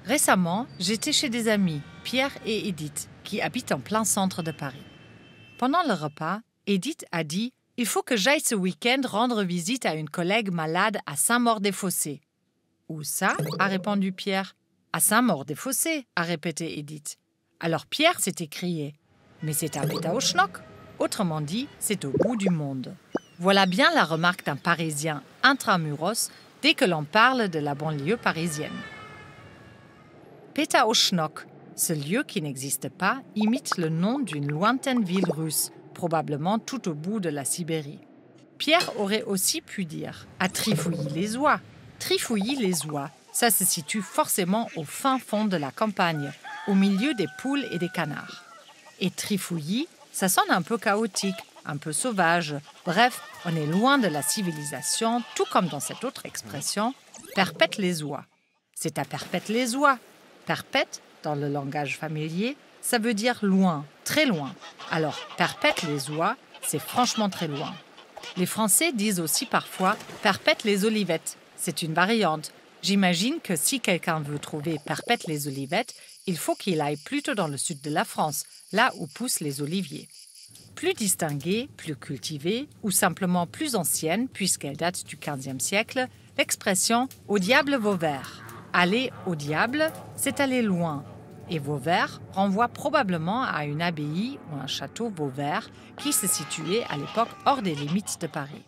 Récemment, j'étais chez des amis, Pierre et Edith, qui habitent en plein centre de Paris. Pendant le repas, Edith a dit « Il faut que j'aille ce week-end rendre visite à une collègue malade à Saint-Maur-des-Fossés. »« Où ça ?» a répondu Pierre. « À Saint-Maur-des-Fossés » a répété Edith. Alors Pierre s'est écrié « Mais c'est à Pétaouchnok !» Autrement dit, c'est au bout du monde. Voilà bien la remarque d'un Parisien intramuros dès que l'on parle de la banlieue parisienne. Pétaouchnok, ce lieu qui n'existe pas, imite le nom d'une lointaine ville russe, probablement tout au bout de la Sibérie. Pierre aurait aussi pu dire à Trifouilly-les-Oies. Trifouilly-les-Oies, ça se situe forcément au fin fond de la campagne, au milieu des poules et des canards. Et Trifouilly, ça sonne un peu chaotique, un peu sauvage. Bref, on est loin de la civilisation, tout comme dans cette autre expression, Perpète-les-Oies. C'est à Perpète-les-Oies. Perpète, dans le langage familier, ça veut dire loin, très loin. Alors, Perpète-les-Oies, c'est franchement très loin. Les Français disent aussi parfois Perpète-les-Olivettes. C'est une variante. J'imagine que si quelqu'un veut trouver Perpète-les-Olivettes, il faut qu'il aille plutôt dans le sud de la France, là où poussent les oliviers. Plus distinguée, plus cultivée ou simplement plus ancienne, puisqu'elle date du XVe siècle, l'expression « au diable Vauvert ». Aller au diable, c'est aller loin. Et Vauvert renvoie probablement à une abbaye ou un château Vauvert qui se situait à l'époque hors des limites de Paris.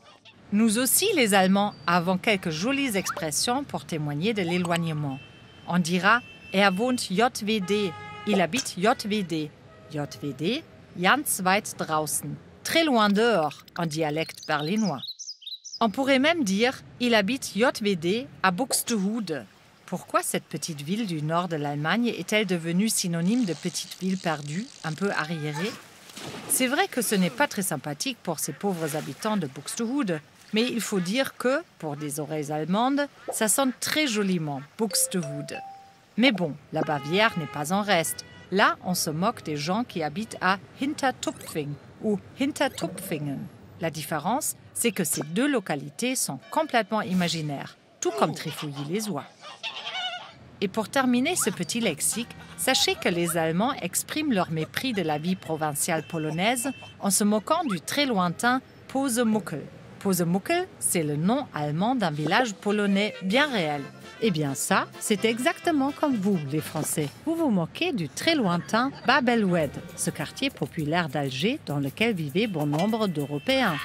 Nous aussi, les Allemands, avons quelques jolies expressions pour témoigner de l'éloignement. On dira « wohnt JWD », il habite JWD. JWD, ganz weit draußen, très loin dehors, en dialecte berlinois. On pourrait même dire « il habite JWD à Buxtehude ». Pourquoi cette petite ville du nord de l'Allemagne est-elle devenue synonyme de petite ville perdue, un peu arriérée? C'est vrai que ce n'est pas très sympathique pour ces pauvres habitants de Buxtehude, mais il faut dire que, pour des oreilles allemandes, ça sonne très joliment, Buxtehude. Mais bon, la Bavière n'est pas en reste. Là, on se moque des gens qui habitent à Hintertupfing ou Hintertupfingen. La différence, c'est que ces deux localités sont complètement imaginaires, tout comme Trifouilly-les-Oies. Et pour terminer ce petit lexique, sachez que les Allemands expriment leur mépris de la vie provinciale polonaise en se moquant du très lointain Posemuckel. Posemuckel, c'est le nom allemand d'un village polonais bien réel. Eh bien ça, c'est exactement comme vous, les Français. Vous vous moquez du très lointain Babelwed, ce quartier populaire d'Alger dans lequel vivaient bon nombre d'Européens.